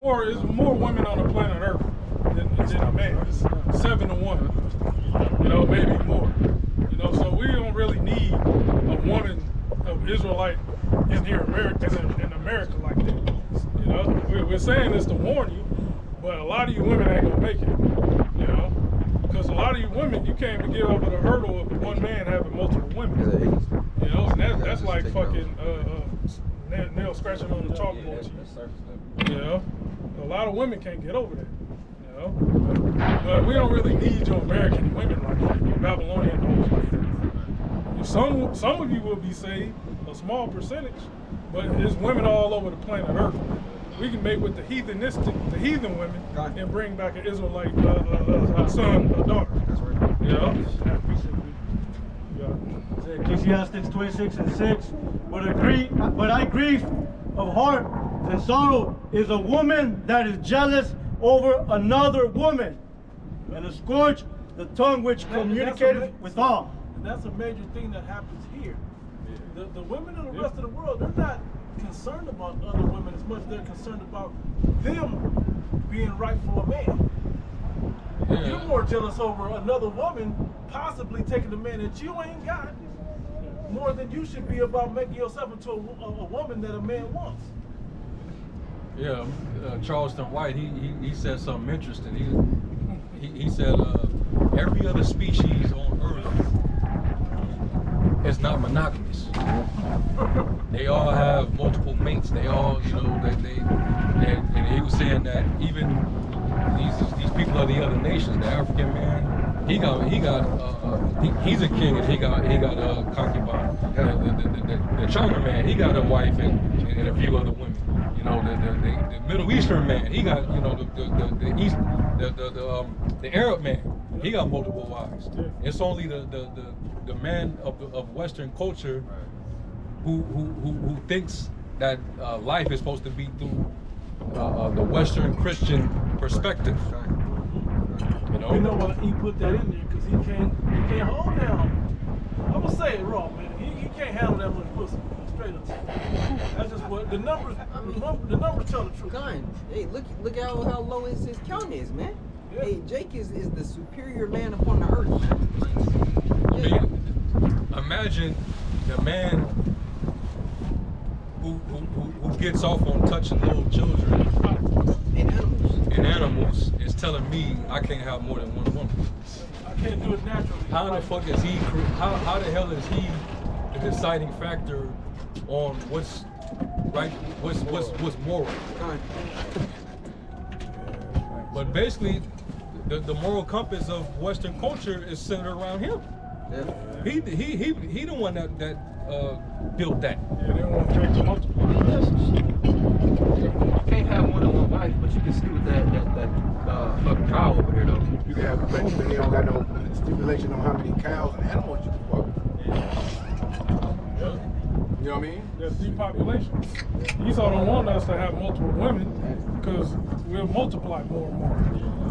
Or there's more women on the planet Earth than men. It's 7 to 1. You know, maybe more. You know, so we don't really need a woman of Israelite in here, in America like that. You know, we're saying this to warn you, but a lot of you women ain't gonna make it. You know, because a lot of you women, you can't even get over the hurdle of one man having multiple women. You know, and that's like fucking nail scratching on the chalkboard. You know, a lot of women can't get over that. You know, but we don't really need your American women like that, your Babylonian hoes like that. Some of you will be saved, a small percentage, but there's women all over the planet Earth. We can make with the heathen women and bring back an Israelite son or daughter. That's right. You know? Ecclesiastes 26:6. But I grieve of heart and sorrow is a woman that is jealous over another woman, and a scourge the tongue which communicated with all. And that's a major thing that happens here. The women in the rest of the world, they're not concerned about other women as much as they're concerned about them being right for a man. Yeah. You're more jealous over another woman possibly taking the man that you ain't got more than you should be about making yourself into a woman that a man wants. Yeah, Charleston White, he said something interesting. He said every other species on Earth is not monogamous. They all have multiple mates. They all, you know, and he was saying that even these people of the other nations, the African man, he's a king and he got a concubine. The China man, he got a wife and a few other women. You know, the Middle Eastern man, he got, you know, the Arab man, he got multiple wives. It's only the man of Western culture who thinks that life is supposed to be through the Western Christian perspective. You know why he put that in there? Because he can't hold down. I'm gonna say it raw, man. He can't handle that much pussy. Straight up. That's just what the numbers. The numbers tell the truth. Hey, look at how low his count is, man. Yeah. Hey, Jake is the superior man upon the earth, man. Yeah. Imagine the man who gets off on touching little children and animals is telling me I can't have more than one woman. I can't do it naturally. How the fuck is he? How the hell is he the deciding factor on what's right, what's moral? But basically, the moral compass of Western culture is centered around him. Yeah. He the one that built that. Yeah, they don't want to change multiple. You can't have more than one wife, but you can sleep with that fucking cow over here though. You can have, but they don't got no stipulation on how many cows and animals you can fuck. Yeah. You know what I mean? There's depopulation. Esau don't want us to have multiple women because we'll multiply more and more.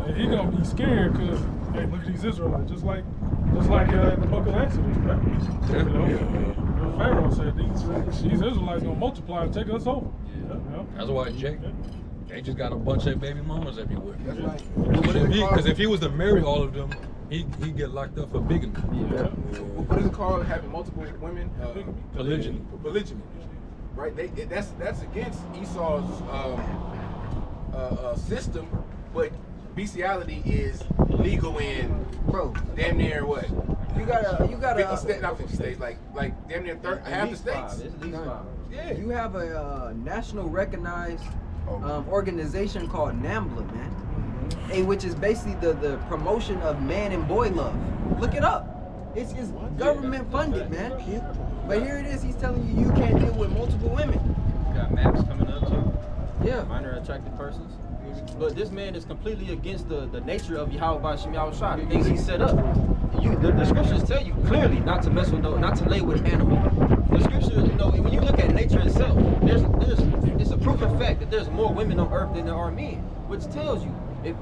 And he gonna be scared because, hey, look at these Israelites, just like in the book of Exodus, right? Yeah. You know, Pharaoh said these Israelites gonna multiply and take us over. Yeah. You know? That's why they just got a bunch of baby mamas everywhere. That's right. Because if he was to marry all of them, he'd get locked up for bigamy. Yeah. What is it called? Having multiple women? Polygyny. Polygyny. Right? That's against Esau's system, but bestiality is legal in damn near what? You got 50 states, not 50 states, like damn near half the states. At least 5. Yeah. You have a national recognized organization called NAMBLA, man. Hey, which is basically the promotion of man and boy love. Look it up. It's government funded, man. But here it is. He's telling you can't deal with multiple women. You got maps coming up too. Yeah. Minor attractive persons. But this man is completely against the nature of Yahweh Shem Yahushua, the things he set up. The scriptures tell you clearly not to mess with not to lay with animals. The scriptures, you know, when you look at nature itself, it's a proven fact that there's more women on earth than there are men, which tells you if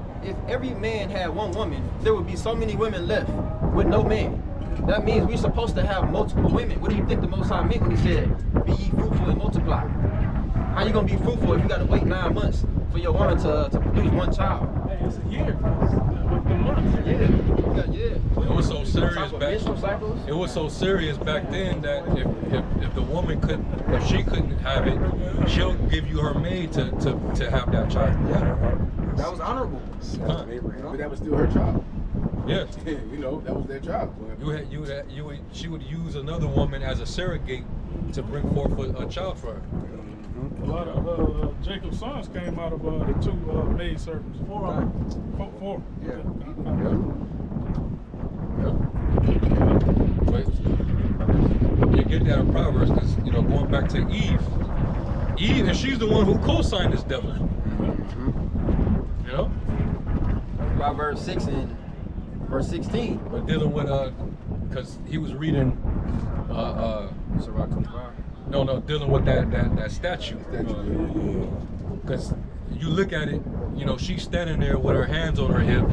every man had one woman, there would be so many women left with no man. That means we're supposed to have multiple women. What do you think the Most High meant when he said, "Be ye fruitful and multiply"? How you gonna be fruitful if you gotta wait 9 months for your woman to produce one child? Hey, it's a year. With the months. Yeah. It was so serious back. Menstrual cycles? It was so serious back then that if the woman couldn't, if she couldn't have it, she'll give you her maid to have that child. That was honorable. Huh. But that was still her job. Yeah. You know, that was their job. She would use another woman as a surrogate to bring forth a child for her. A lot of Jacob's sons came out of the two maid servants. Four. Yeah. But you get that in Proverbs because, you know, going back to Eve, and she's the one who co-signed this devil. You know? Proverbs 6 and verse 16. But dealing with, because he was reading, dealing with that statue. Because you look at it, you know, she's standing there with her hands on her hip,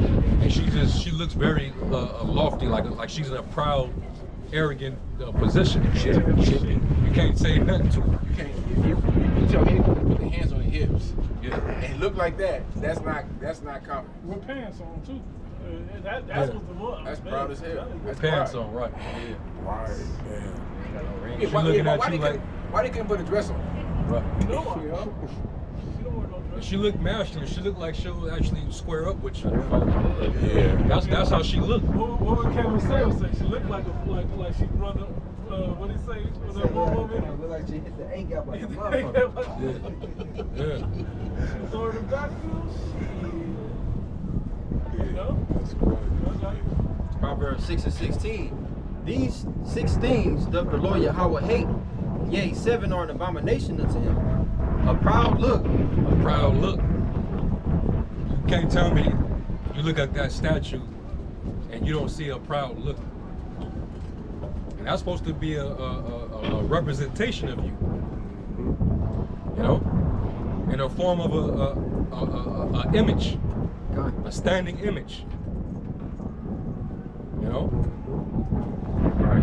and she looks very lofty, like she's in a proud, arrogant position. You can't say nothing to her. You can't. If you tell anyone to put their hands on their hips and look like that, that's not confident. With pants on too. That's what the one. That's proud as hell. That's Pants pride. on, right? Right. She looking at you like, why they couldn't put a dress on? right. You don't wear no dress. She looked masculine. She looked like she'll actually square up with you. Yeah. That's how she looked. What would Kevin Sales say? She looked like she run the, what did he say? Was that one woman? Look like she hit the A gap like a motherfucker. Yeah. She was throwing the backfield. You know? Proverbs 6 and 16. These 6 things doth the Lord Yahweh hate. Yea, 7 are an abomination unto him. A proud look. A proud look. You can't tell me you look at that statue and you don't see a proud look. And that's supposed to be a representation of you. You know? In a form of a image. A standing image. You know?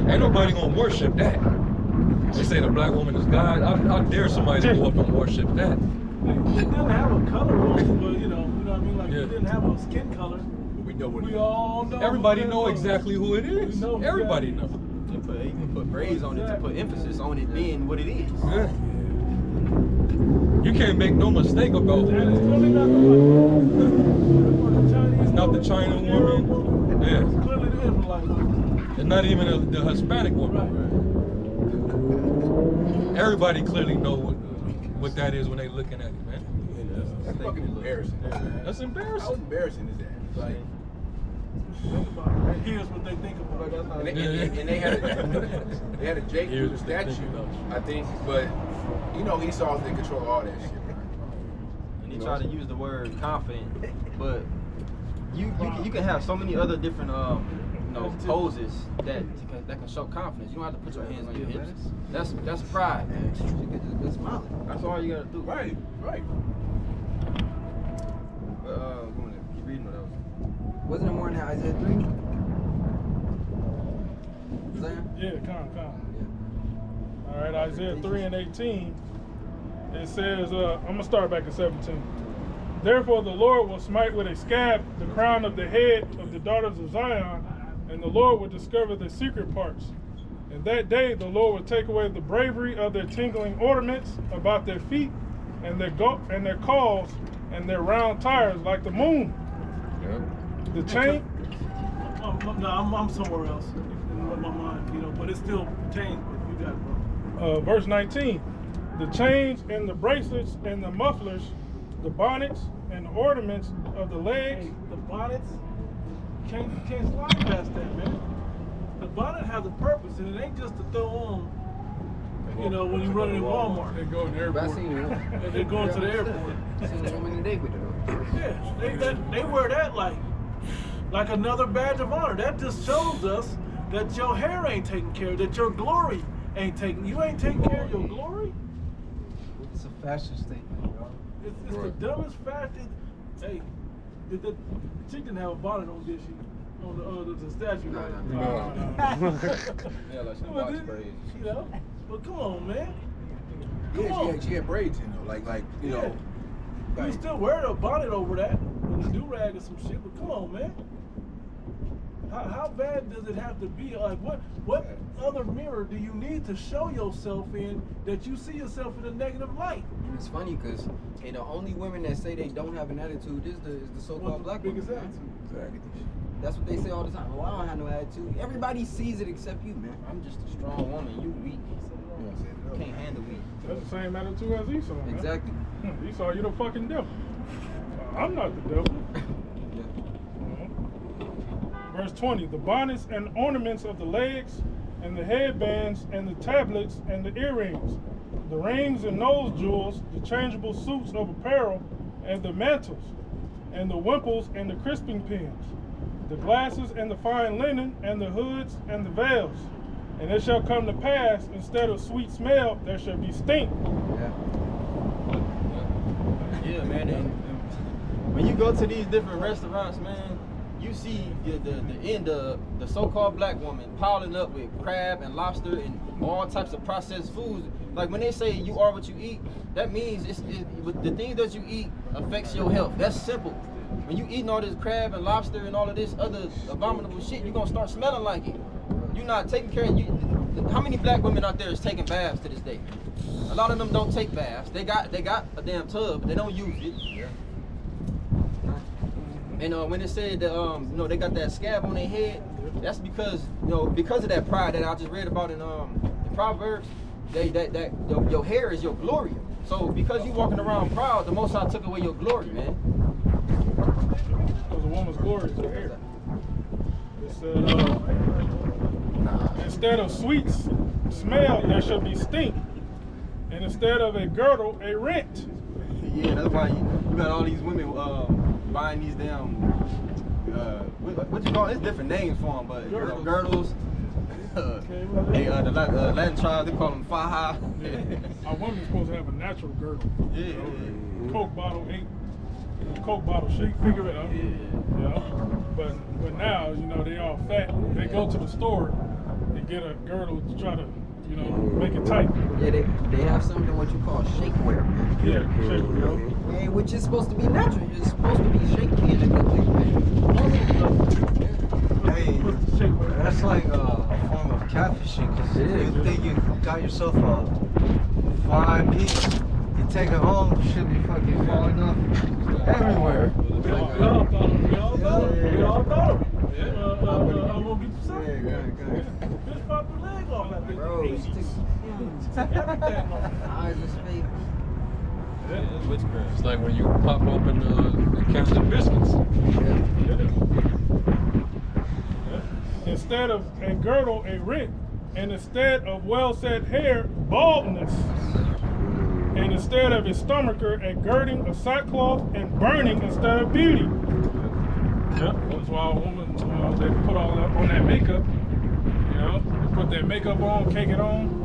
Ain't nobody gonna worship that. They say the black woman is God. I dare somebody to go up and worship that. It didn't have a color on it, but you know what I mean? Like, it didn't have a skin color. We know what We all know. Everybody know exactly who it is. Everybody know. They even put braids on it to put emphasis on it being what it is. Yeah. You can't make no mistake about And it's that. clearly not the Chinese. It's not the China woman. Yeah. It's clearly the Israelite woman. It's not even the Hispanic woman. Everybody clearly know what that is when they looking at it, man. That's fucking embarrassing. That's How embarrassing. embarrassing is that? Like, Think about it. And here's what they think about it. and they had a Jake Here's with the what they think statue, about you. I think, but you know Esau's they control all that shit. Right? And they try to use the word confident, but you can have so many other different poses that can show confidence. You don't have to put your hands on your hips. That's pride, man. She could just be smiling. That's all you gotta do. Right. But we wanna keep reading what else. Wasn't it more than Isaiah 3? Isaiah? Yeah, come. All right, Isaiah 3 and 18. It says, I'm going to start back at 17. Therefore the Lord will smite with a scab the crown of the head of the daughters of Zion, and the Lord will discover the secret parts. And that day the Lord will take away the bravery of their tingling ornaments about their feet, and their calls, and their round tires like the moon. The chain. No, I'm somewhere else in my mind, you know, but it still pertains. You got it, bro. Verse 19. The chains and the bracelets and the mufflers, the bonnets and the ornaments of the legs. Hey, the bonnets, you can't slide past that, man. The bonnet has a purpose, and it ain't just to throw on, you know, when you're running in Walmart. They go in the But I airport. seen it. And they're going to the airport. I seen a woman today with it. Yeah, they wear that like another badge of honor. That just shows us that your hair ain't taken care of, that your glory ain't taken. You ain't taking care of your glory. It's a fashion statement, bro. It's the dumbest fashion. Hey, the chick didn't have a bonnet on, did she? On the statue. No. Yeah, like some Well, box then, braids. you know, but come on, man. Come on. She had braids in though, like you know. You Like, still wear a bonnet over that and a do-rag or some shit, but come on, man. How bad does it have to be? Like, what other mirror do you need to show yourself in that you see yourself in a negative light? And it's funny because the only women that say they don't have an attitude is the so-called black women. biggest attitude? exactly. That's what they say all the time. Oh, I don't have no attitude. Everybody sees it except you, man. I'm just a strong woman. You weak. You can't handle weak. That's the same attitude as Esau, man. Exactly. Esau, you the fucking devil. I'm not the devil. Verse 20, the bonnets and ornaments of the legs, and the headbands, and the tablets, and the earrings, the rings and nose jewels, the changeable suits of apparel, and the mantles, and the wimples, and the crisping pins, the glasses, and the fine linen, and the hoods, and the veils. And it shall come to pass, instead of sweet smell, there shall be stink. Yeah, man. And when you go to these different restaurants, man, you see the so-called black woman piling up with crab and lobster and all types of processed foods. Like when they say you are what you eat, that means the things that you eat affects your health. That's simple. When you eating all this crab and lobster and all of this other abominable shit, you're gonna start smelling like it. You're not taking care of you. How many black women out there is taking baths to this day? A lot of them don't take baths. They got a damn tub, but they don't use it. Yeah. And when it said that they got that scab on their head, that's because because of that pride that I just read about in Proverbs. Your hair is your glory. So because you walking around proud, the Most High took away your glory, man. Because a woman's glory is her hair. It said, instead of sweet smell, there should be stink. And instead of a girdle, a rent. Yeah, that's why you got all these women buying these damn, what you call it? It's different names for them, but girdles. The Latin tribes, they call them faja. Yeah. Our woman's supposed to have a natural girdle. Yeah. Coke bottle ain't Coke bottle shake, figure it out. Yeah. You know? But now, they all fat. They go to the store and get a girdle to try to, make it tight. Yeah, they have something what you call shapewear. Yeah, shapewear. Yeah, which is supposed to be natural. It's supposed to be shaky in a good way. Hey, that's like a form of catfishing, because you think you got yourself a fine piece, you take it home, should be fucking falling off everywhere. We all thought of it. I'm gonna get you something. Bitch popped the leg off after Bro, eyes is fake. It's witchcraft. It's like when you pop open the Captain Biscuits. Instead of a girdle, a rent. And instead of well-set hair, baldness. And instead of a stomacher, a girding, a sackcloth, and burning instead of beauty. Yep, that's why a woman, they put all that on that makeup. They put that makeup on, cake it on.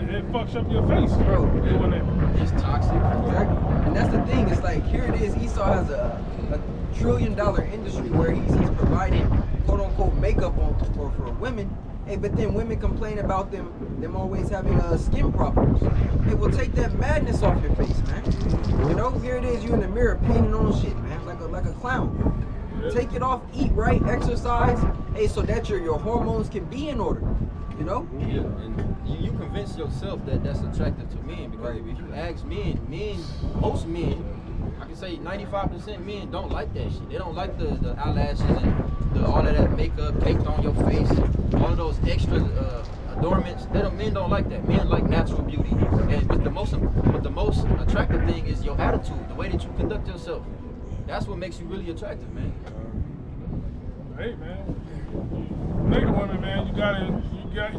It fucks up your face, Bro. Doing that. It's toxic. Exactly. And that's the thing. It's like, here it is. Esau has a $1 trillion industry where he's providing quote-unquote makeup for women. Hey, but then women complain about them always having skin problems. Hey, well, take that madness off your face, man. Here it is, you in the mirror painting on shit, man, like a clown. Take it off, eat right, exercise, hey, so that your hormones can be in order, Yeah, and you convince yourself that that's attractive to men, because if you ask men, most men, I can say 95% men don't like that shit. They don't like the eyelashes and all of that makeup caked on your face, all of those extra adornments. Men don't like that. Men like natural beauty. But the most attractive thing is your attitude, the way that you conduct yourself. That's what makes you really attractive, man. Hey, man. Nigga women, man, you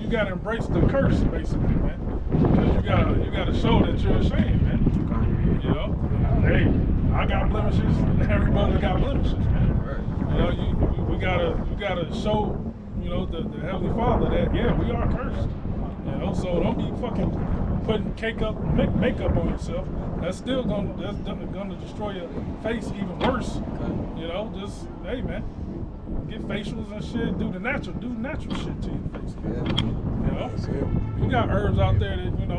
gotta embrace the curse, basically, man. You gotta show that you're ashamed, man. Hey, I got blemishes. Everybody got blemishes, man. We gotta show, the Heavenly Father that we are cursed. So don't be fucking putting makeup on yourself. That's still gonna destroy your face even worse. Just hey, man. Get facials and shit. Do natural shit to your face. You got herbs out there that get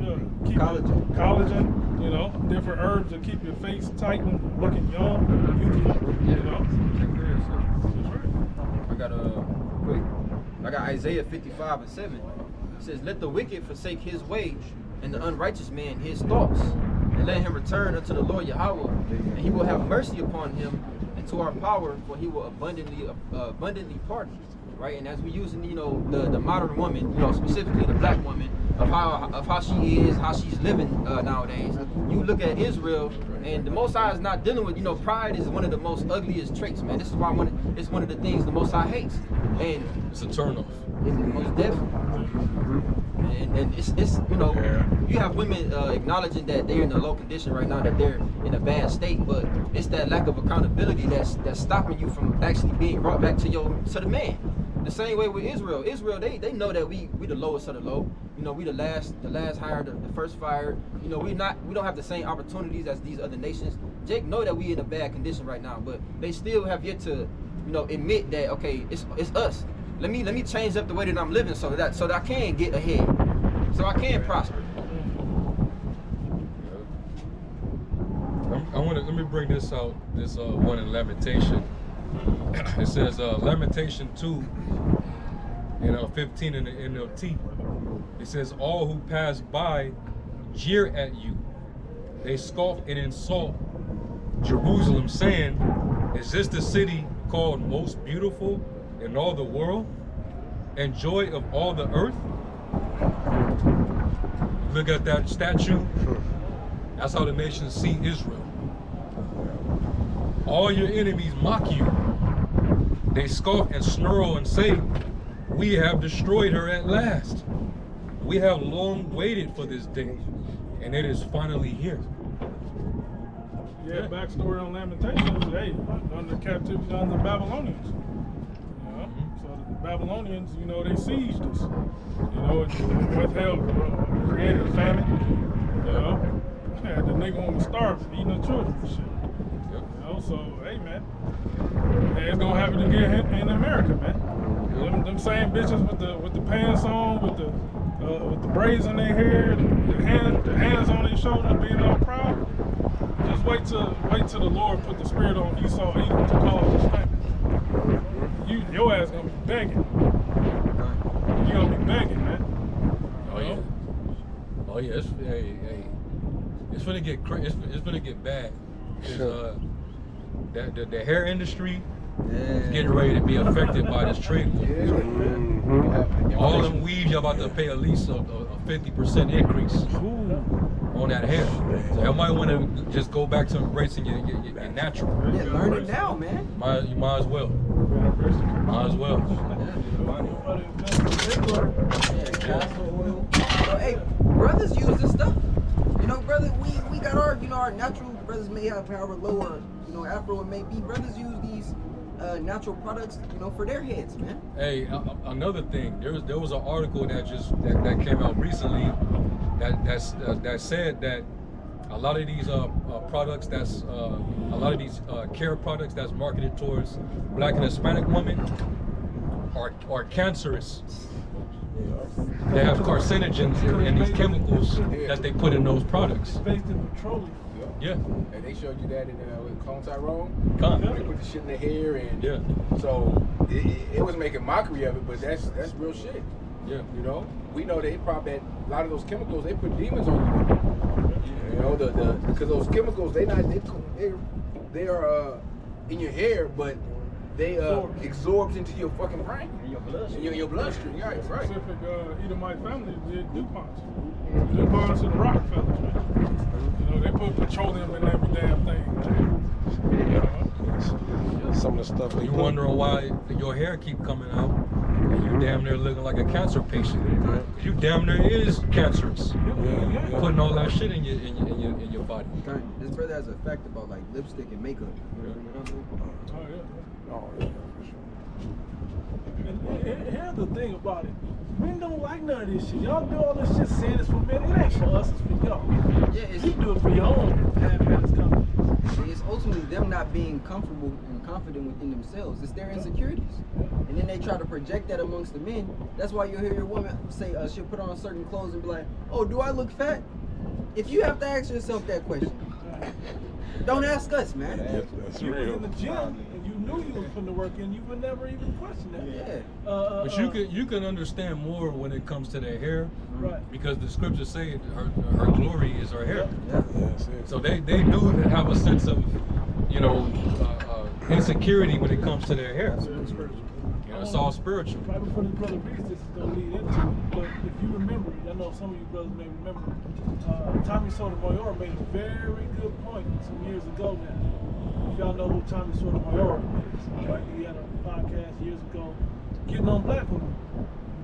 keep Collagen. collagen, you know, different herbs to keep your face tight and looking young, youthful, you know. That's right. I got Isaiah 55:7. It says, "Let the wicked forsake his way, and the unrighteous man his thoughts, and let him return unto the Lord Yahweh, and he will have mercy upon him, and to our power, for he will abundantly pardon." Right, and as we using, you know, the modern woman, you know, specifically the black woman, of how she is, how she's living nowadays. You look at Israel, and the Most High is not dealing with, you know, pride is one of the most ugliest traits, man. This is why it's one of the things the Most High hates, and It's a turnoff. it's most definitely. And it's you know, you have women acknowledging that they're in a low condition right now, that they're in a bad state, but it's that lack of accountability that's stopping you from actually being brought back to the man. The same way with Israel. Israel, they know that we the lowest of the low. You know, we the last hired, the first fired. You know, we don't have the same opportunities as these other nations. Jake know that we in a bad condition right now, but they still have yet to, you know, admit that, okay, it's us. Let me change up the way that I'm living so that I can get ahead, so I can prosper. Let me bring this out. This one in Lamentation. It says Lamentation 2, 15 in the NLT. It says, "All who pass by jeer at you. They scoff and insult Jerusalem, saying, 'Is this the city called most beautiful in all the world, and joy of all the earth?'" Look at that statue. That's how the nations see Israel. All your enemies mock you. They scoff and snarl and say, "We have destroyed her at last. We have long waited for this day, and it is finally here." Yeah, backstory on Lamentations, hey, under captivity under the Babylonians. You know? So the Babylonians, you know, they sieged us. You know, and withheld, created a famine. You know, had the nigga on the starving, eating the children and shit. You know, so hey man, it's gonna happen again in America, man. Them same bitches with the pants on, with the braids in their hair, the hands on their shoulders, being all proud. Just wait till the Lord put the spirit on Esau, Edom to cause this famine. Your ass gonna be begging. You gonna be begging, man. Oh yeah. It's gonna get it's gonna get bad. The hair industry is getting ready to be affected by this trade war. All them weaves, y'all about to pay at least a 50% increase on that hair. So you might want to just go back to embracing your natural. Yeah, learn it now, man. You might as well. Might as well. So, hey, brothers use this stuff. You know, brother, we got our, you know, our natural, brothers may have however lower, you know, afro it may be. Brothers use these natural products, you know, for their heads, man. Hey, another thing, there was an article that came out recently that said that a lot of these products care products that's marketed towards Black and Hispanic women are cancerous. They have carcinogens in these chemicals that they put in those products. It's based in petroleum. Yeah. And they showed you that in Clone Tyrone. Yeah. They put the shit in the hair, and Yeah. so it was making mockery of it, but that's real shit. Yeah. You know, we know they probably a lot of those chemicals they put demons on you. You know, because those chemicals they are in your hair, but they absorbs into your fucking brain, in your bloodstream. Yeah, right. Specific Edomite family did DuPonts. DuPonts and the Rockefellers, man. You know, they put petroleum in every damn thing, man. Some of the stuff So you wondering why your hair keep coming out and you damn near looking like a cancer patient. You damn near is cancerous. You're putting all that shit in your body. This brother has a fact about like lipstick and makeup. Oh yeah. Oh, yeah, for sure. And here's the thing about it. Men don't like none of this shit. Y'all do all this shit saying it's for men. It ain't for us, it's for y'all. Yeah, You do it for your own advanced company. it's ultimately them not being comfortable and confident within themselves. It's their insecurities. And then they try to project that that amongst the men. That's why you'll hear your woman say she'll put on certain clothes and be like, "Oh, do I look fat?" If you have to ask yourself that question, don't ask us, man. That's You was real. in the gym and you knew you was putting the work in, you would never even question that. Yeah. But you can understand more when it comes to their hair, Right. because the scriptures say her glory is her hair. Yeah. That's it. So they do have a sense of, you know, insecurity when it comes to their hair. You know, it's all spiritual. Right before this brother reads this is going to lead into it, but if you remember, I know some of you brothers may remember, Tommy Sotomayor made a very good point some years ago now. If y'all know who Tommy Sotomayor is, right? He had a podcast years ago getting on black women,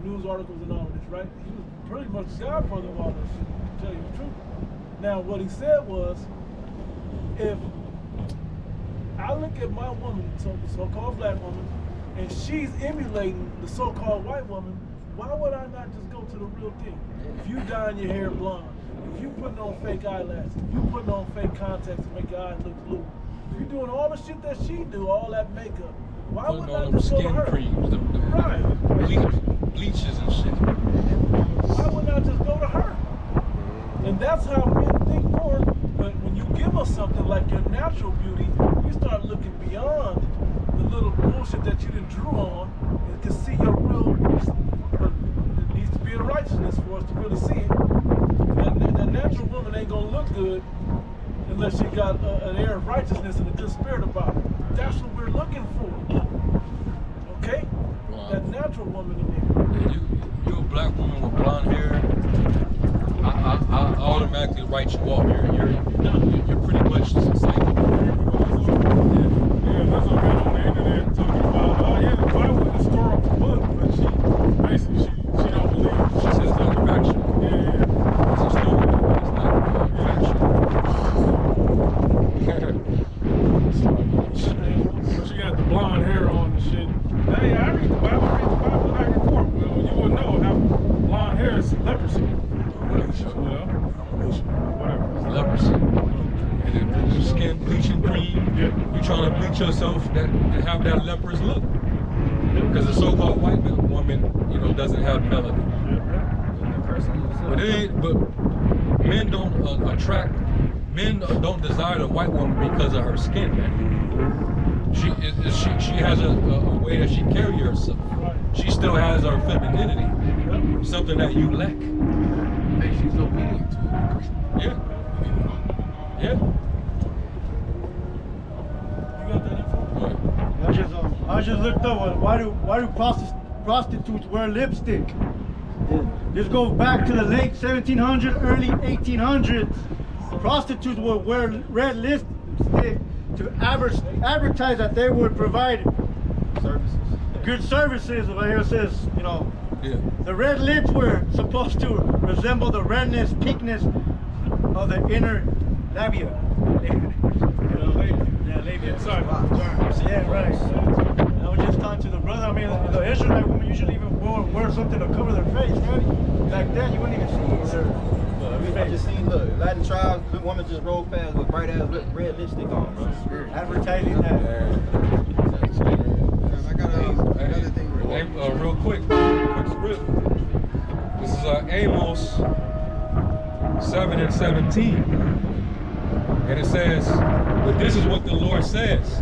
news articles and all of this, right? He was pretty much the godfather of all this shit, to tell you the truth. Now, what he said was, if I look at my woman, the so-called black woman, and she's emulating the so-called white woman, why would I not just go to the real thing? If you dyeing your hair blonde, if you putting on fake eyelashes, if you putting on fake contacts to make your eyes look blue, if you doing all the shit that she do, all that makeup, why Putting would on I them just go to skin her? creams, them Right. bleaches and shit. Why wouldn't I just go to her? And that's how men think more. But when you give us something like your natural beauty, you start looking beyond the little bullshit that you done drew on and can see your real. It needs to be a righteousness for us to really see it. That natural woman ain't gonna look good unless she got an air of righteousness and a good spirit about her. That's what we're looking for. Okay? Wow. That natural woman in there. You a black woman with blonde hair, I automatically write you off. You're pretty much psycho. Yeah, that's what I read on the internet talking about, oh yeah, the Bible is historical book, but she don't believe. She says it's not factual. Yeah. It's a story. It's not But she got the blonde hair on and shit. Hey, I read the Bible, I report. Well, you wouldn't know how blonde hair is leprosy. You know? Whatever. It's leprosy. And then your skin bleaching cream. Yeah. You're trying to bleach yourself to have that leprous look. Because the so-called white woman, you know, doesn't have melanin. But it ain't. But men don't men don't desire the white woman because of her skin, man. She has a way that she carries herself. She still has her femininity, something that you lack. Hey, she's obedient to it. Yeah. Yeah. You got that info? I just looked up why do prostitutes wear lipstick? This goes back to the late 1700s, early 1800s. Prostitutes would wear red lipstick to advertise that they would provide good services. Over here it says, you know, Yeah. the red lips were supposed to resemble the redness, pinkness of the inner labia. Yeah, labia. Sorry. Yeah, right. I was just talking to the brother. I mean, the Israelite women usually even wear something to cover their face, right? Back then, you wouldn't even see their I just seen, look, Latin tribes, the woman just rolled past with bright ass red lipstick on, bro. advertising that. I got another thing. Real quick script. This is Amos 7 and 17. And it says, but this is what the Lord says.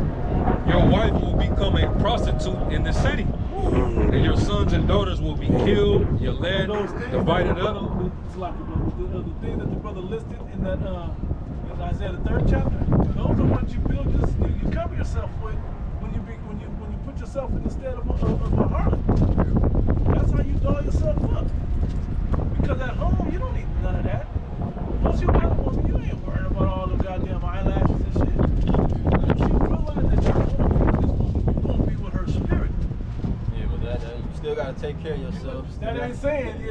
Your wife will become a prostitute in the city. And your sons and daughters will be killed, your land divided up. The things that the brother listed in that in Isaiah the 3rd chapter, those are what you build you cover yourself with when you put yourself in the stead of a harlot. That's how you doll yourself up. Because at home you don't need none of that. Once you got a woman, you ain't worried about all the goddamn eyelashes and shit. If you realize that your woman is gonna be with her spirit. Yeah, but that you still gotta take care of yourself. That ain't saying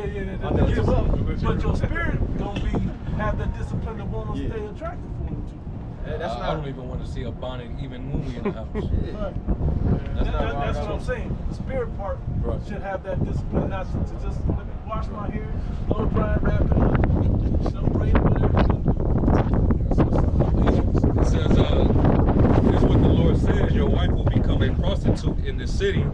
that give up, but your spirit gonna have the discipline the woman stay attractive for you too. That's I not. don't even want to see a bonnet even movie in the house. Right. That's what I'm saying. The spirit part should have that discipline, not to just let me wash my hair, blow dry, wrap it up, braid it, whatever. It says, this is what the Lord says, your wife will become a prostitute in the city,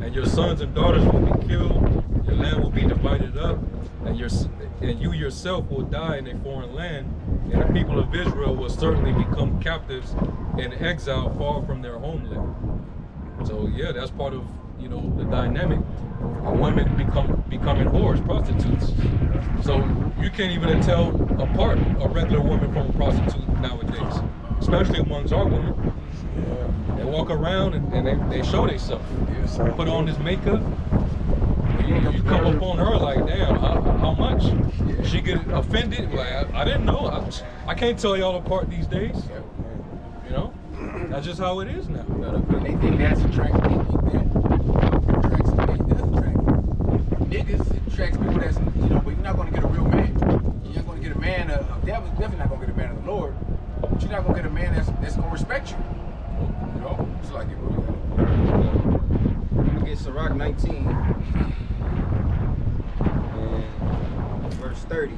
and your sons and daughters will be killed, your land will be divided up, and you yourself will die in a foreign land, and the people of Israel will certainly become captives in exile far from their homeland. So yeah, that's part of, you know, the dynamic. Women becoming whores, prostitutes. So you can't even tell apart a regular woman from a prostitute nowadays, especially amongst our women. They walk around and they show themselves. Put on this makeup. You come up on her like, damn, how much? She get offended. Like, I didn't know. I can't tell y'all apart these days. You know, that's just how it is now. They think that's attractive. They think that attracts them. That's attractive. Niggas attracts people that's, you know, but you're not gonna get a real man. You're not gonna get a man. Definitely not gonna get a man of the Lord. But you're not gonna get a man that's gonna respect you. You know, it's like it. I'm gonna get Sirach 19 and verse 30.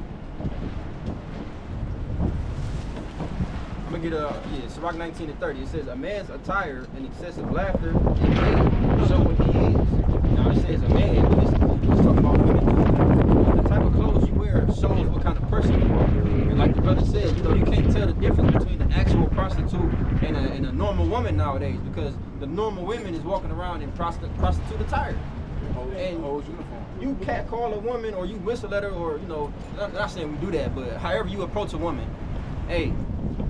I'm gonna get Sirach 19 and 30. It says, a man's attire and excessive laughter and hate show what he is. Now it says a man, but it's talking about women. The type of clothes you wear shows what kind of person you are. And like the brother said, you know, you can't tell the difference between an actual prostitute and a normal woman nowadays, because the normal women is walking around in prostitute attire. And you catcall a woman, or you whistle at her, or, you know, not saying we do that, but however you approach a woman, hey,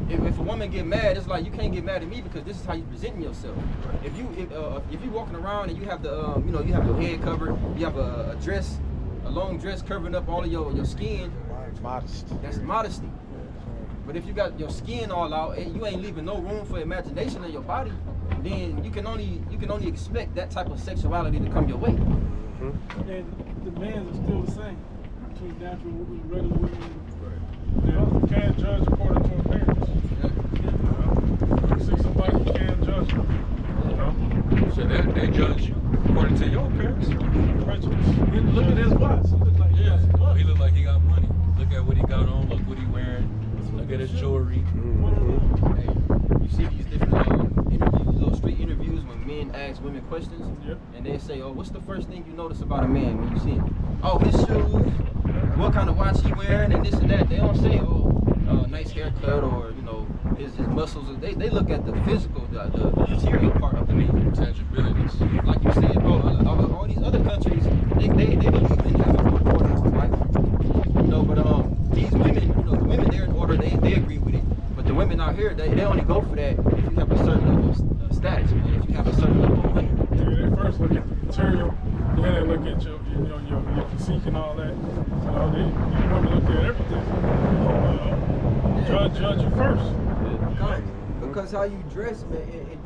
if a woman get mad, it's like, you can't get mad at me because this is how you presenting yourself. If you walking around and you have the you know, you have your head covered, you have a dress, a long dress covering up all of your skin, that's modesty. But if you got your skin all out and you ain't leaving no room for imagination in your body, then you can only expect that type of sexuality to come your way. And the demands are still the same between natural women and regular women. You can't judge according to appearance. You see somebody, you can't judge them. You know? So they judge you according to your appearance. Prejudice. Look at his watch. He look like he got some money. He look like he got money. Look at what he got on. Look what he wearing. Look at his jewelry. Hey, you see these different interviews, little street interviews when men ask women questions, and they say, "Oh, what's the first thing you notice about a man when you see him? Oh, his shoes. What kind of watch he wearing, and this and that." They don't say, "Oh, nice haircut," or, you know, his muscles. They look at the physical, the material part of the man. Tangibilities. Like you said, bro, all these other countries, they believe in having good order in life. You know, but these women, you know, the women there in order, they agree with it. But the women out here, they only go for that if you have a certain level of status, man. If you have a certain level of money. Yeah, they first look at the material, then they look at your physique and all that. You know, women look at everything. Judge you first. Because how you dress, man,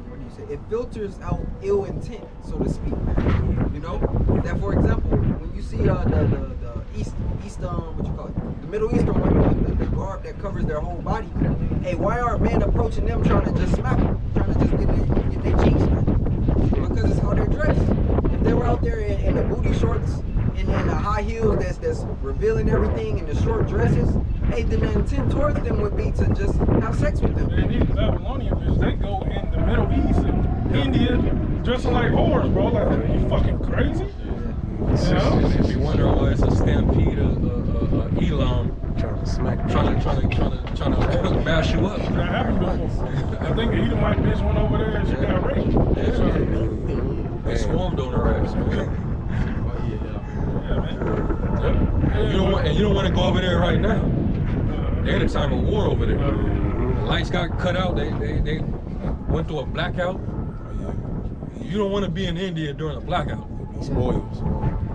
what do you say? It filters out ill intent, so to speak, man. You know, that for example, when you see the East what you call it, the Middle Eastern women with the garb that covers their whole body. Hey, why are men approaching them trying to just smack them, trying to just get their cheeks smacked? Because it's how they're dressed. If they were out there in the booty shorts and in the high heels that's revealing everything, and the short dresses, hey, the intent towards them would be to just have sex with them. Man, these Babylonian bitches, they go in the Middle East and India dressing like whores, bro. Like, are you fucking crazy? You know? If you wonder why it's a stampede of Elam Trying to smack. trying to mash you up. That happened before. I think the Edomite bitch went over there and she got raped. They swarmed on her ass, man. Yeah, man. You don't want to go over there right now. They're in a time of war over there. The lights got cut out. They went through a blackout. You don't want to be in India during a blackout. Spoils.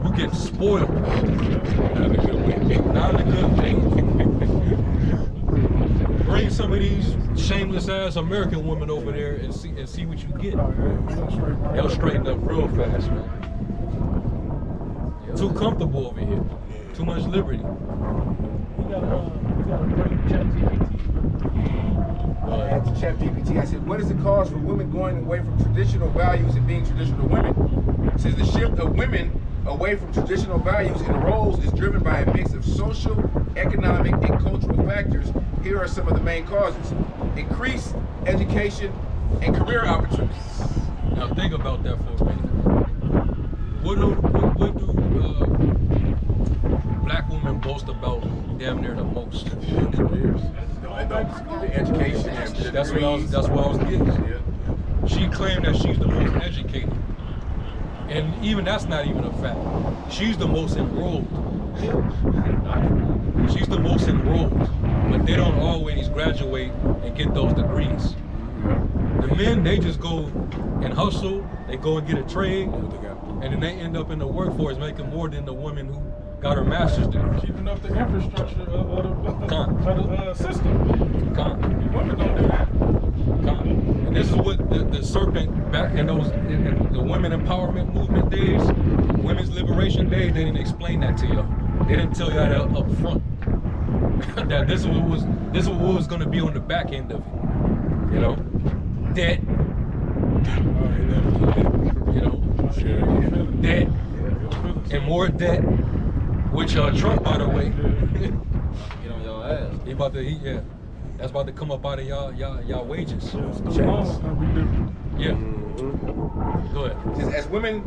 You get spoiled. Not in a good way. Not in a good way. Bring some of these shameless ass American women over there and see what you get. They'll straighten up real fast, man. Too comfortable over here. Too much liberty. We gotta break ChatGPT. I asked ChatGPT, I said, what is the cause for women going away from traditional values and being traditional women? It says the shift of women away from traditional values and roles is driven by a mix of social, economic, and cultural factors. Here are some of the main causes: increased education and career opportunities. Now think about that for a minute. What do black women boast about damn near the most? The education. That's what I was getting. Yeah. She claimed that she's the most educated. And even that's not even a fact. She's the most enrolled. She's the most enrolled. But they don't always graduate and get those degrees. The men, they just go and hustle, they go and get a trade, and then they end up in the workforce making more than the woman who got her master's degree. Keeping up the infrastructure of the system. Women don't do that. And this is what the serpent back in those in the women empowerment movement days, women's liberation days, they didn't explain that to y'all. They didn't tell y'all that up front. That this was what was gonna be on the back end of it. You know? Debt. You know? Debt. And more debt. Which Trump, by the way. Get on your ass. He about to that's about to come up out of y'all wages. Yeah. Go ahead. Just as women,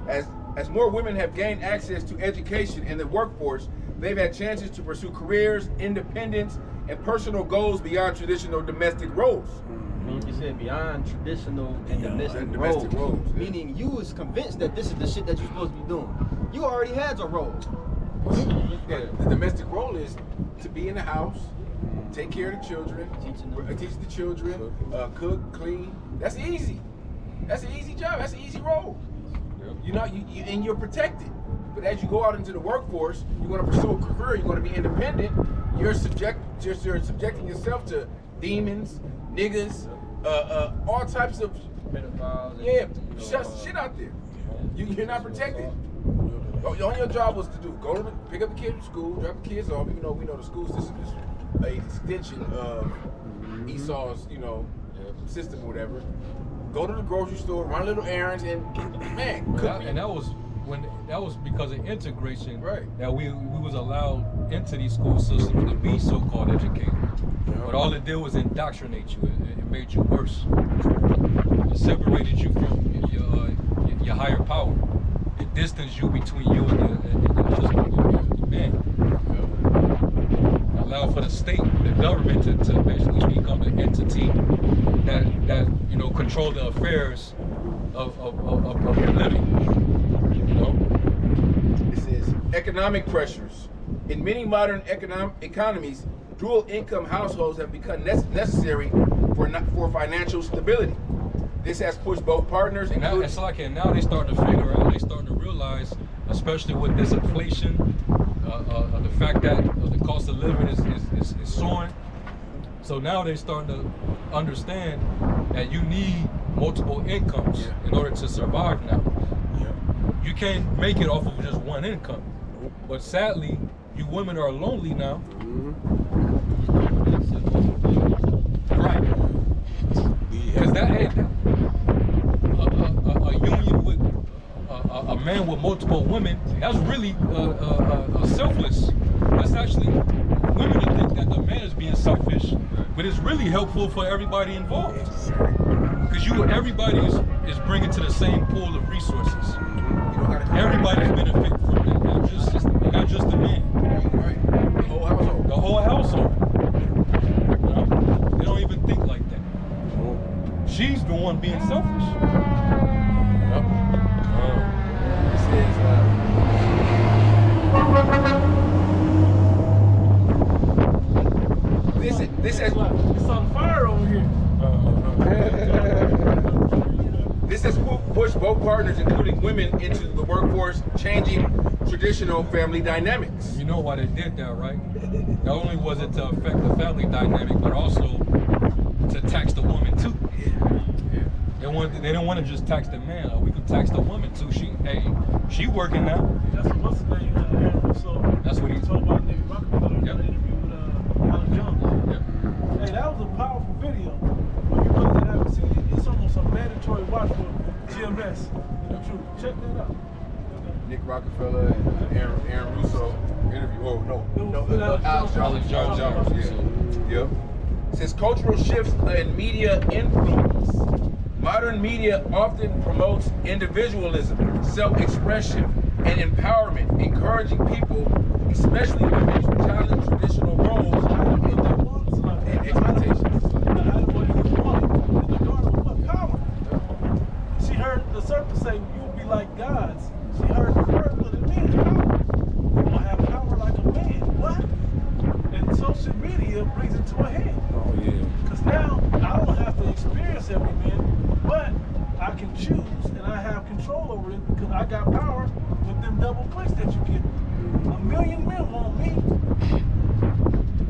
as more women have gained access to education in the workforce, they've had chances to pursue careers, independence, and personal goals beyond traditional domestic roles. You said beyond traditional and domestic roles. Yeah. Meaning you was convinced that this is the shit that you're supposed to be doing. You already had your role. Yeah, the domestic role is to be in the house, take care of the children, teach the children, cook, clean. That's easy. That's an easy job. That's an easy role. Yep. You know, and you're protected. But as you go out into the workforce, you're going to pursue a career. You're going to be independent. You're subjecting yourself to demons, niggas, all types of pedophiles. Yeah, shit out there. You're not protected. All your job was to do pick up the kids from school, drop the kids off. Even though we know the school system is an extension of Esau's, system or whatever. Go to the grocery store, run little errands, and man, cook. And that was because of integration. Right. That we was allowed into these school systems to be so-called educated. Yeah. But all it did was indoctrinate you. It made you worse. It separated you from your higher power. It distanced you between you and your husband, your man. Yeah. Allow for the state, the government to basically become an entity that control the affairs of your living. It says economic pressures. In many modern economies, dual income households have become necessary for financial stability. This has pushed both partners. And now, it's like now they're starting to figure out, they're starting to realize, especially with this inflation, the fact that the cost of living is soaring. So now they're starting to understand that you need multiple incomes in order to survive now. You can't make it off of just one income. But sadly, you women are lonely now. Right. Because a union with a man with multiple women, that's really selfless. That's actually, women think that the man is being selfish, but it's really helpful for everybody involved. Because everybody is bringing to the same pool of resources. Everybody's benefiting from that, not just the man. Right. The whole household. The whole household. They don't even think like that. She's the one being selfish. This has it's on fire over here. This has pushed both partners, including women, into the workforce, changing traditional family dynamics. You know why they did that, right? Not only was it to affect the family dynamic, but also to tax the woman too. They don't want to just tax the man. We can tax the woman too. She working now. That's what's the name. That's what he told about Nick Rockefeller in the interview with Alan Jones. Hey, that was a powerful video. For you brothers that haven't seen it, it's almost a mandatory watch for GMS. Check that out. Nick Rockefeller and Aaron Russo interview. Oh no, Alex Jones. Yeah. Since cultural shifts and media influence, Modern media often promotes individualism, self-expression, and empowerment, encouraging people, especially women, to challenge traditional roles and expectations. She heard the serpent say, "You'll be like gods." She heard the word, what it means, power. You will have power like a man. What? And social media brings it to a head. Oh, yeah. Because now I don't have to experience every man, but I can choose and I have control over it because I got power with them double clicks that you get. 1 million men want me.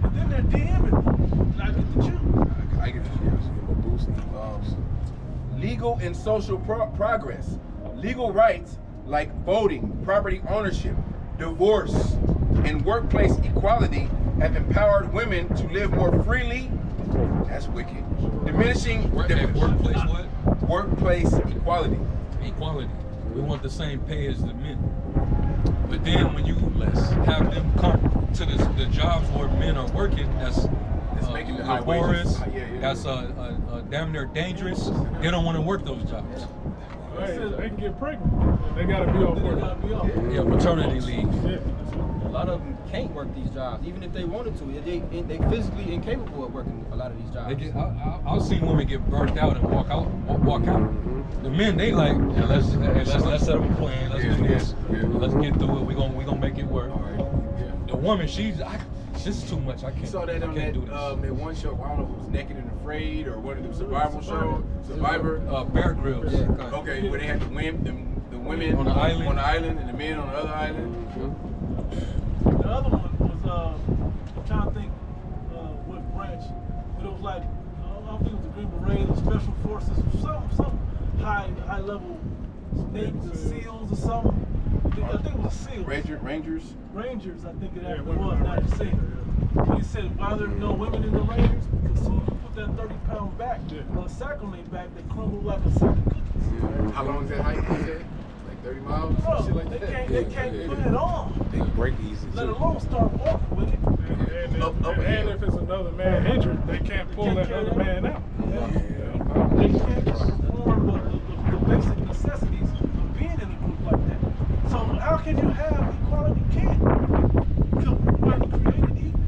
And then they're DMing me. And I get to choose. I get a boost. Legal and social progress. Legal rights like voting, property ownership, divorce, and workplace equality have empowered women to live more freely. That's wicked. Diminishing Workplace what? Workplace equality. Equality. We want the same pay as the men. But then when you have them come to the jobs where men are working, that's making the high laborious, wages. that's damn near dangerous. They don't want to work those jobs. Hey, they can get pregnant. They gotta be off work. Yeah, maternity leave. Yeah. A lot of them can't work these jobs, even if they wanted to. They physically incapable of working a lot of these jobs. I've seen women get burnt out and walk out. The men, they like, yeah, let's set up a plan. Let's do this. Let's get through it. We gonna make it work. The woman, this is too much. I can't. You saw that on that one show. I don't know if it was Naked and Afraid or one of them survival shows. Survivor. Bear Grylls. Yeah, Okay, where they had the women on the island and the men on the other island. The other one was, I'm trying to think what branch, but it was like, I don't think it was the Green Berets or Special Forces or some high level Navy or SEALs or something. I think it was SEALs. Rangers. I think it actually was, now you say it. He said, why there are no women in the Rangers? Because as soon as you put that 30-pound back, or a sack on their back, they crumble like a sack of cookies. How long is that hike? Like 30 miles? Bro, Shit like that. they can't put it on. They break easy. Let alone start walking with it. And if it's another man injured, they can't pull that other man out. They can't perform the basic necessities of being in a group like that. So how can you have equality? You can't. Because we weren't created equal.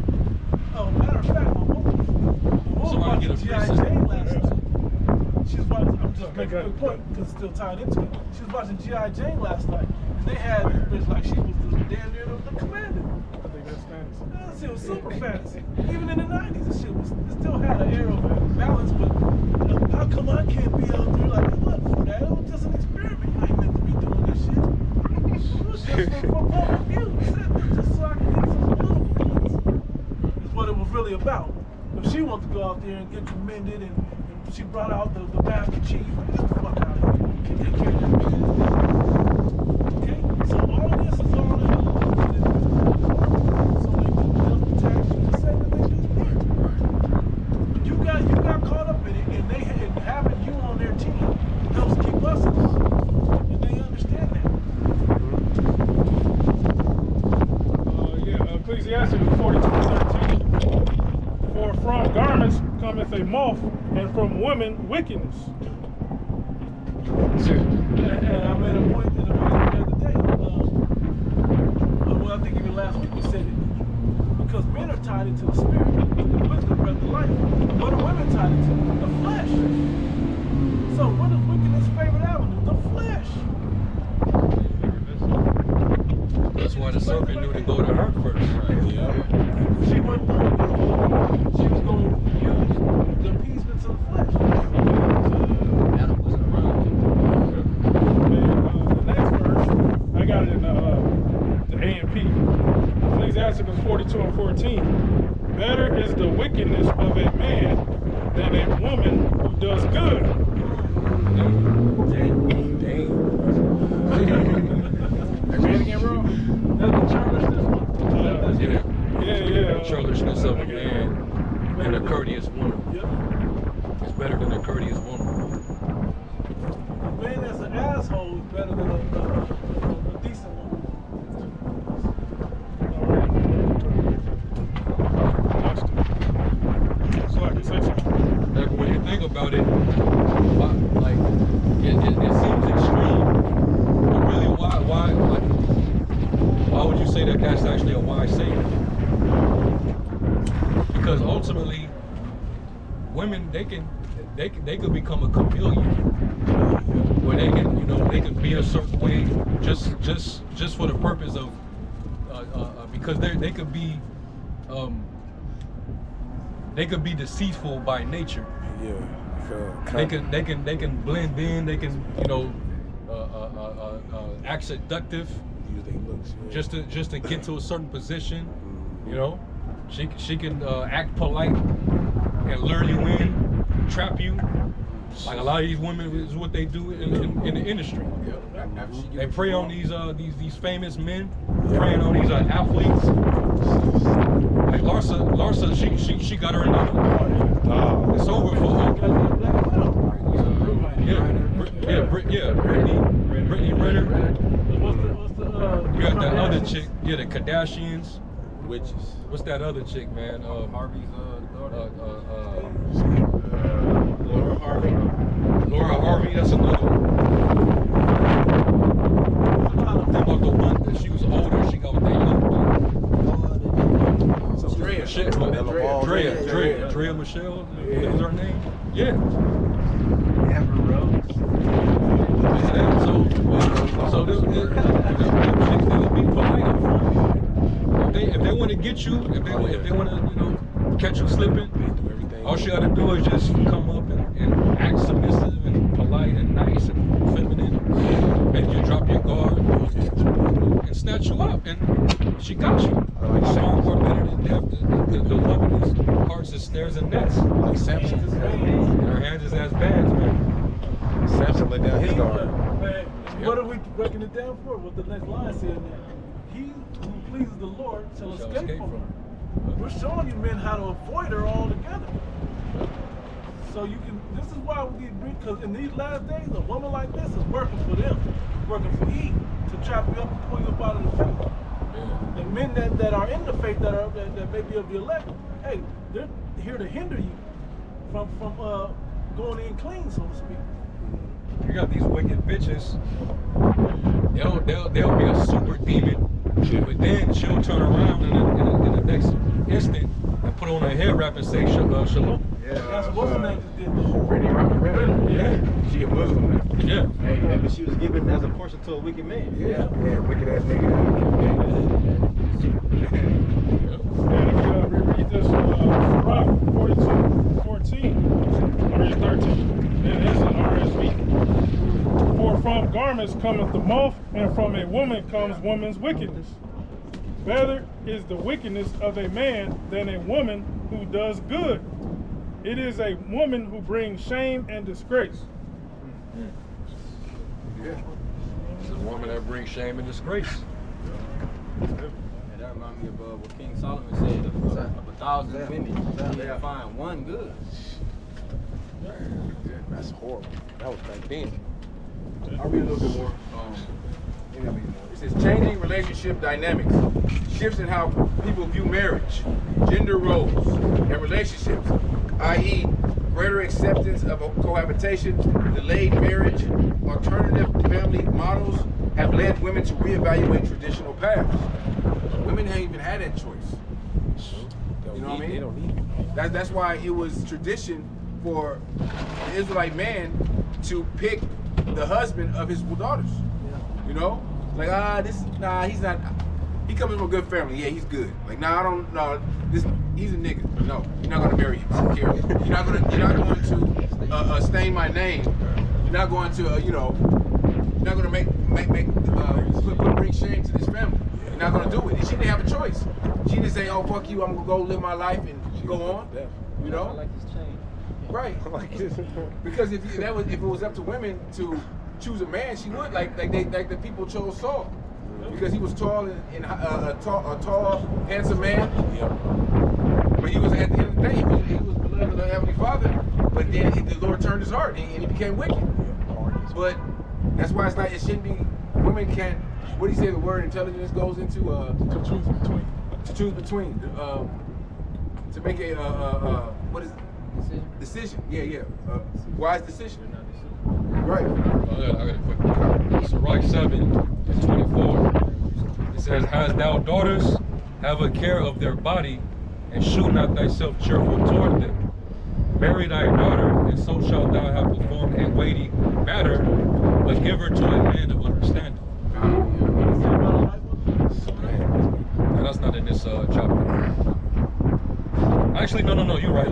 Oh, matter of fact, my woman was watching G.I. Jane last night. She was watching, I'm just making a good point because it's still tied into it. She was watching G.I. Jane last night. And they had this bitch like she was damn near the commander. I think that's fantasy. That shit was super fantasy. Even in the 90s, this shit still had an air of balance, but how come I can't be out there like it wasn't for that? It was just an experiment. You ain't meant to be doing this shit. It was just for public view. Just so I could get some political points. That's what it was really about. If she wanted to go out there and get commended and she brought out the Master Chief, get the fuck out of here. You take care of that business. Okay? So all of this is all in so they can just protect you the same that they do here. But you got caught up in it and having you on their team helps keep us in line. And they understand that. Ecclesiastes 42:13. For from garments cometh a moth, and from women wickedness. And I made a point in the other day. Well, I think even last week we said it. Because men are tied into the spirit, with the breath of life. What are women tied into? The flesh. So what is wickedness' favorite avenue? The flesh. That's why the serpent knew to go to her first. She wasn't going to do. She was going to use the appeasements of the flesh. Animals in the room. The next verse, I got it in the A&P. Ecclesiastes 42:14. Better is the wickedness of a man than a woman who does good. Read it again, bro. That's the churlishness one. Yeah. Churlishness of a man and a courteous woman. Yep. It's better than a courteous woman. A man that's an asshole is better than a decent one. So I can say something. Like when you think about it, like it seems extreme, but really why would you say that that's actually a wise saying? Because ultimately, women they could become a chameleon, where they can be a certain way just for the purpose of because they could be deceitful by nature. Yeah. They can blend in. They can act seductive. Use their looks. Yeah. Just to get to a certain position. She can act polite and lure you in, trap you. Like a lot of these women is what they do in the industry. They prey on these famous men, preying on these athletes. Like Larsa, she got her in the. It's over for her. Brittany Renner. You got that other chick, the Kardashians. Witches. What's that other chick, man? Harvey's daughter. Laura Harvey, that's another one. About the one that she was older, she got with that young dude. Drea Michelle, what was her name? Yeah. Amber Rose. So them chicks, they'll be polite up front. If they want to get you, if they want to, catch you slipping, all she got to do is just come up and act submissive and polite and nice and feminine, make you drop your guard and snatch you up, and she got you. Strong more better than death. The woman is hearts as snares and nets. Like Samson. And her hands is as bands, man. Samson let down his guard. Man, what are we breaking it down for? What the next line said, he who pleases the Lord shall escape from her. We're showing you men how to avoid her altogether. So you can, this is why we get, because in these last days, a woman like this is working for them, working for Eve, to trap you up and pull you up out of the faith. And men that are in the faith, that may be of the elect, hey, they're here to hinder you from going in clean, so to speak. You got these wicked bitches. They'll be a super demon, but then she'll turn around in the next instant and put on a head wrap and say shalom. Yeah, that's what's the name just did. Brittany Renner. Yeah. She a Muslim now. Yeah. Hey, but she was given as a portion to a wicked man. Yeah, wicked ass nigga. And if you reread this, Rock 42:14, or 13, it is an RSV. For from garments cometh the moth, and from a woman comes woman's wickedness. Better is the wickedness of a man than a woman who does good. It is a woman who brings shame and disgrace. Yeah. It's a woman that brings shame and disgrace. And that reminds me of what King Solomon said of 1,000 women, they'll find one good. That's horrible. That was back then. I'll read a little bit more. It says changing relationship dynamics, shifts in how people view marriage, gender roles, and relationships, i.e. greater acceptance of cohabitation, delayed marriage, alternative family models have led women to reevaluate traditional paths. Women haven't even had that choice. You know what I mean? They don't need it. That's why it was tradition for the Israelite man to pick the husband of his daughters. You know? Like, he's not, he comes from a good family. Yeah, he's good. Like, he's a nigga. No, you're not gonna marry him. I don't care. You're not going to stain my name. You're not going to, you're not gonna bring shame to this family. You're not gonna do it. And she didn't have a choice. She didn't say, oh, fuck you, I'm gonna go live my life and go on. You know? I like this chain. Right. Because if it was up to women to choose a man, she would like the people chose Saul, because he was tall and a tall, handsome man. Yep. But he was, at the end of the day, he was beloved of the Heavenly Father. But then the Lord turned his heart and he became wicked. But that's why it shouldn't be. Women can't. What do you say? The word intelligence goes into To choose between. to choose between. To make a what is it? Decision. Yeah. Wise decision. Right. I got a quick one. Sirach 7:24. It says, "Hast thou daughters, have a care of their body, and shew not thyself cheerful toward them. Marry thy daughter, and so shalt thou have performed a weighty matter, but give her to a man of understanding." No, that's not in this chapter. Actually, no, you're right.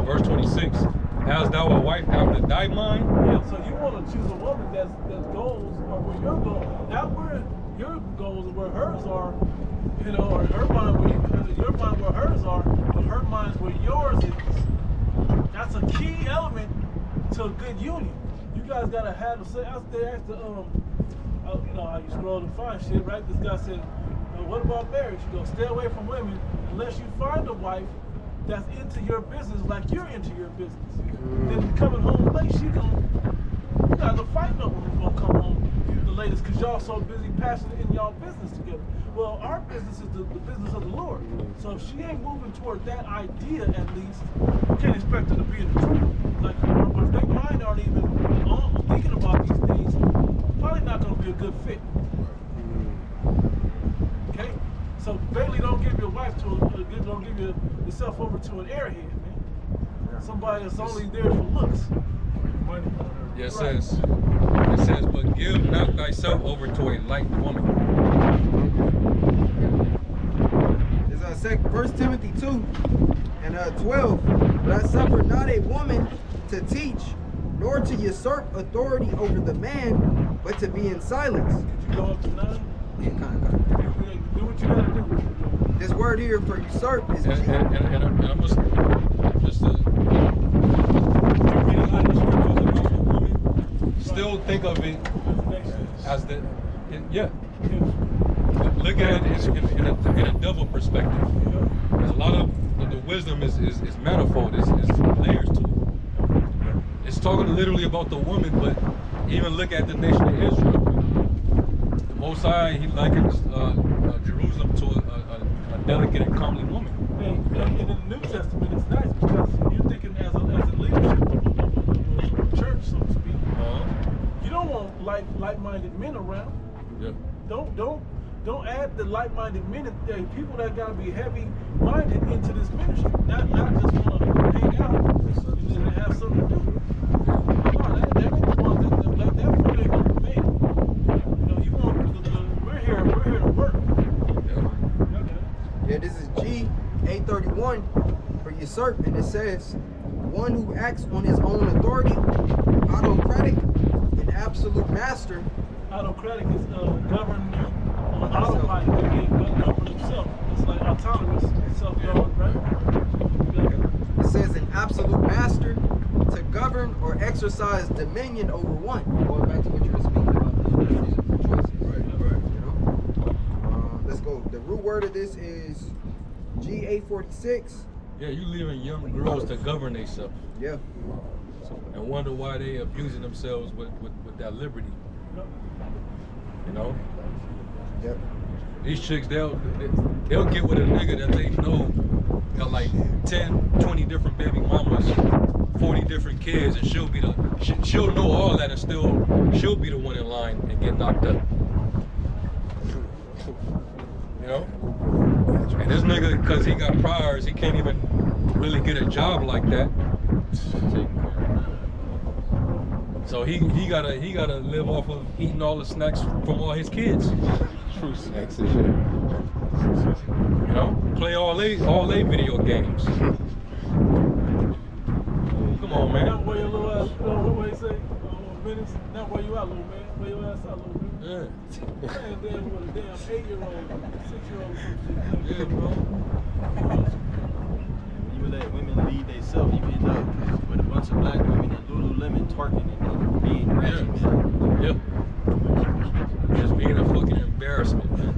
Verse 26. "Hast thou a wife after thy mind?" Yeah, so you want to choose a woman that goals are where your goals, not where your goals are where hers are, you know, or her mind where your mind where hers are, but her mind's where yours is. That's a key element to a good union. You guys gotta have the say. I asked the you know how you scroll and find shit, right? This guy said, "What about marriage?" You go, stay away from women unless you find a wife that's into your business like you're into your business. Then coming home late, you guys are fighting over who's gonna come home the latest because y'all so busy passionate in y'all business together. Well, our business is the business of the Lord. So if she ain't moving toward that idea, at least, you can't expect her to be in the truth. Like, if their mind aren't even thinking about these things, probably not gonna be a good fit. Okay? So Bailey, don't give your wife don't give yourself over to an airhead, man. Somebody that's only there for looks. Money. Yeah, it says, "But give not thyself over to a light woman." It's 1 Timothy 2 and 12. "But I suffer not a woman to teach, nor to usurp authority over the man, but to be in silence." Did you go up to 9? Yeah, kind of. Do what you gotta do. This word here for usurp is And I'm just still think of it as look at it in a double perspective. There's a lot of the wisdom is manifold. It's layers to it. It's talking literally about the woman, but even look at the nation of Israel. The Most High, he likens Jerusalem to a delicate and comely woman. And in the New Testament, it's nice because you're thinking as a leadership of a church, so to speak. You don't want like-minded men around. Yeah. Don't add the like-minded men, people that gotta be heavy-minded into this ministry. Not just want to hang out and then have something to do. No, that ain't the ones that food ain't gonna remain. You know, you want we're here to work. Yeah, this is G831 for usurp, and it says, "One who acts on his own authority, autocratic, and absolute master." Autocratic is governed on autopilot, they can't govern themselves. It's like autonomous, self-governed, right? It says an absolute master to govern or exercise dominion over one. Going back to what you were speaking about, the choices. Right. You know? Let's go. The root word of this is G846. Yeah, you leaving young girls to govern themselves. Yeah. And wonder why they abusing themselves with that liberty. You know? Yep. These chicks, they'll get with a nigga that they know got like 10, 20 different baby mamas, 40 different kids, and she'll know all that, and still she'll be the one in line and get knocked up. You know? And this nigga, because he got priors, he can't even really get a job like that. So he gotta live off of eating all the snacks from all his kids. True snacks and shit. You know, play all they video games. Come on, man. Not where your little ass, what you say? Minutes. Not where you at, little man. Where your ass at, little man. Yeah. Man, damn, what a damn 8-year-old, 6-year-old, some shit. Yeah, bro. You let women lead themselves, you end up with a bunch of black women in Lululemon twerking and being ratchet. Yeah. Just being a fucking embarrassment, man.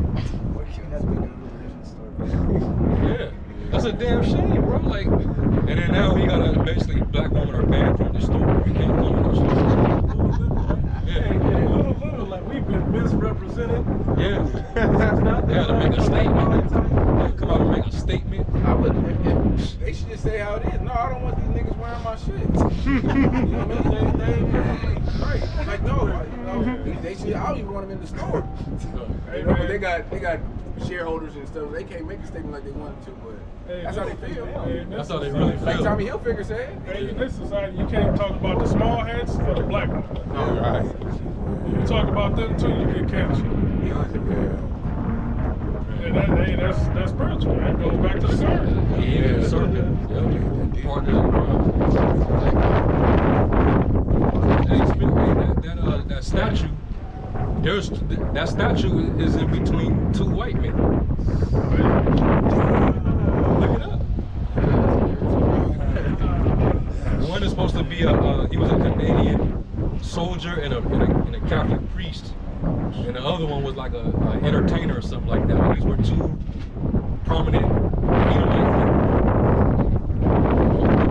Yeah. That's a damn shame, bro. Like, and then now he gotta basically black women are banned from the store. You can't come in the store. Yeah. Little, like we've been misrepresented. Yeah. They gotta make a statement. They come out and make a statement. I would. They should just say how it is. No, I don't want these niggas wearing my shit. You know what I mean? They They should. I don't even want them in the store. Hey, But man. they got shareholders and stuff. They can't make a statement like they wanted to, but that's how they feel. Hey, That's how they really Like feel. Tommy Hilfiger said. Hey, in this society, you can't talk about the small hats or the black ones. Right. You talk about them too, you get canceled. And that's spiritual, man. Goes back to the sermon. Yeah, the serpent. Yep. Partner in crime. Hey, that statue. That statue is in between two white men. Look it up. One is supposed to be he was a Canadian soldier and a Catholic priest, and the other one was like a entertainer or something like that. These were two prominent Edomite men.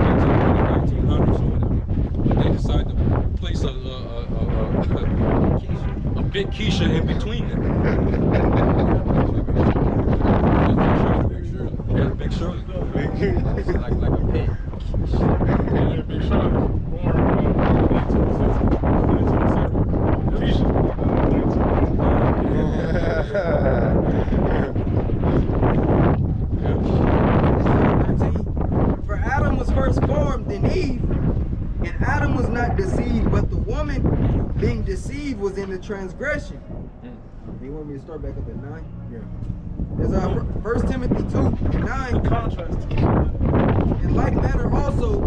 1900s or whatever. But they decided to place a big Keisha in between them. Yeah, Big Shirley. like a pet. Yeah, Big Shot, born in 13. For Adam was first formed, then Eve, and Adam was not deceived, but the woman being deceived was in the transgression. You want me to start back up at 9? Yeah. There's 1 Timothy 2:9. Contrast. In like manner also,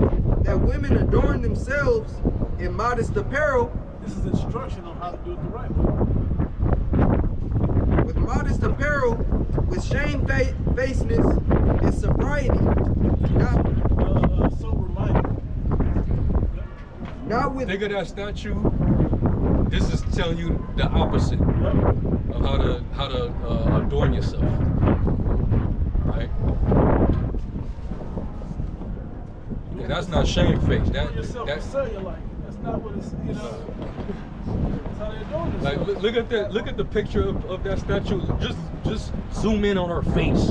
that women adorn themselves in modest apparel, This is instruction on how to do it the right way. with modest apparel, with shamefacedness and sobriety, Sober-minded. not with Think of that statue. This is telling you the opposite of how to adorn yourself, right? Yeah, that's not shamefaced. Doing yourself That's for cellulite. That's not what it's, you know. That's how they're doing like themselves. look at the picture of that statue. Just zoom in on her face.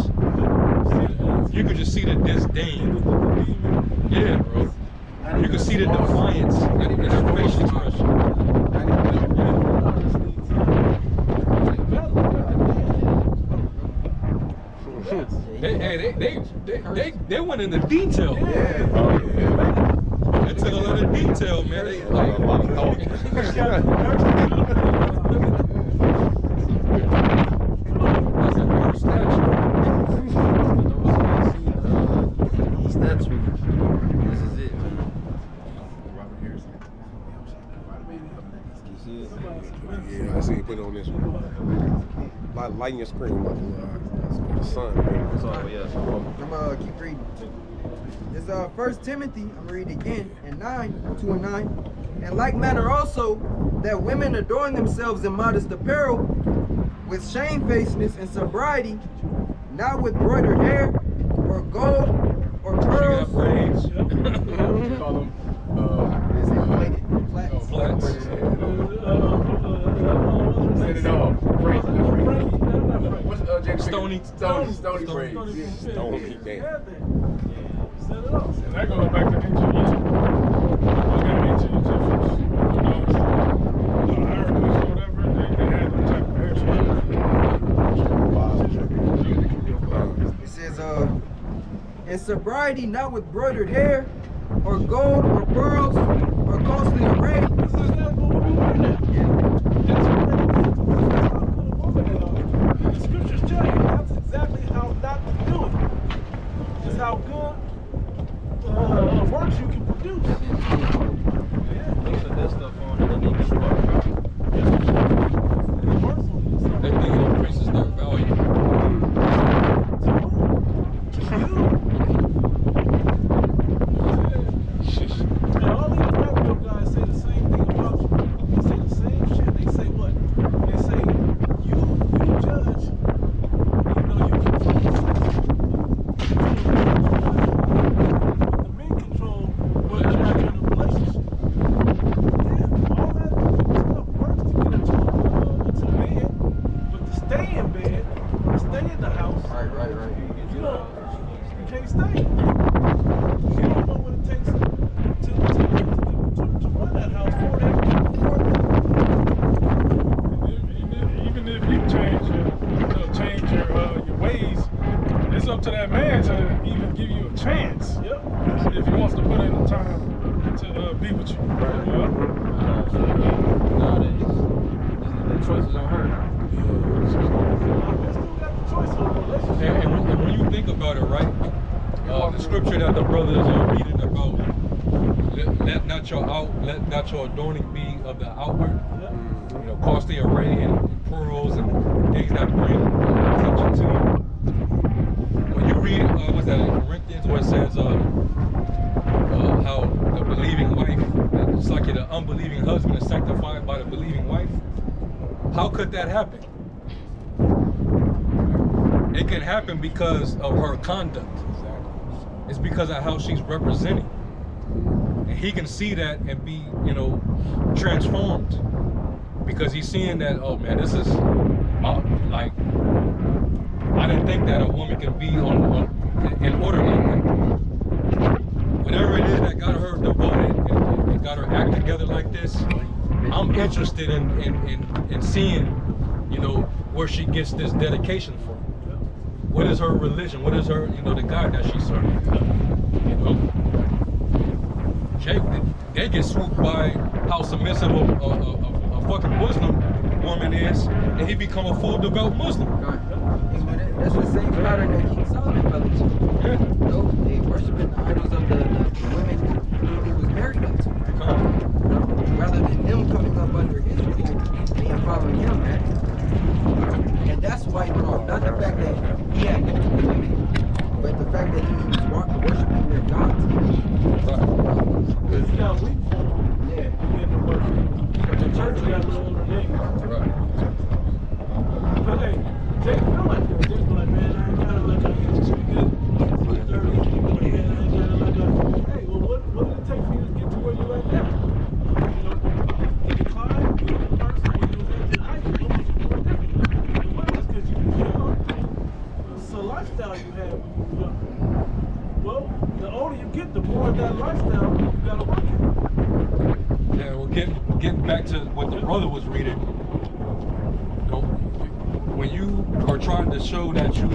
You could just see the disdain. Yeah, bro. You can see the defiance in her facial expression. They went into detail. They took a lot of detail, man. They like, that's a pure statue. Statue. This is it, man. Robert Harrison. You see it? Yeah, I see you put it on this one. Lighten your screen, the sun. Oh, yeah. I'm gonna keep reading. It's 1 Timothy, I'm gonna read it again, and 2 and 9. In like manner also, that women adorn themselves in modest apparel, with shamefacedness and sobriety, not with broidered hair, or gold, or She got pearls. braids. Call them. Is it plated? Flats? Flats. Set it off. What's Jack Stony. Stony braids. Yeah. Stony, damn. Set it up. And that goes back to ancient Egypt. Look at ancient Egyptians. You know, Hieroglyphs or whatever, they had them type of hairstyle. It says, in sobriety, not with broidered hair, or gold, or pearls, or costly array. This is not going to be right now. That's what the scriptures tell you. That's exactly how not to do it. Just how good works you can produce. Yeah, they put that stuff on and then they get started. It works on you. So That thing increases their value. And all these rap guys say the same thing about you. They say the same shit. They say what? They say you judge, even though you control. The men control whether or not you're in a relationship. Yeah. choice is on her. They still got the choice of a relationship. And when you think about it, right? The scripture that the brothers are reading about, let not your adorning be of the outward, you know, costly array and pearls and things that bring attention to you. When you read, what's that in Corinthians, where it says how the believing wife, it's like the unbelieving husband is sanctified by the believing wife. How could that happen? It can happen because of her conduct. It's because of how she's representing. And he can see that and be, you know, transformed. Because he's seeing that, oh man, this is, like, I didn't think that a woman can be in order like that. Whatever it is that got her devoted and got her act together like this, I'm interested in seeing, you know, where she gets this dedication from. What is her religion? What is her, you know, the God that she serves? You know, they get swooped by how submissive a fucking Muslim woman is, and he become a full devout Muslim. That's the same pattern that King Solomon fell into. Yeah. They worshiping the idols of the women he was married up to. Rather than him coming up under his rule and following him, man. And that's why he went off. Not the fact that he had women, but the fact that he was worshiping their gods. It's not weak for them. Yeah. Getting to work. But the church got no other name. Right. But hey, Jake feel like that. Jake feel like, man, I ain't got it like I used to be good. Dirty. Man, I ain't got it like I. Hey, well, what did it take for you to get to where you at now? You know, did you climb? You know, the first time you was at the height, what was different? The way was because you was young. It's a lifestyle you had when you were young. Well, the older you get, the more of that lifestyle you gotta work at. Yeah, well, getting back to what the brother was reading, you know, when you are trying to show that you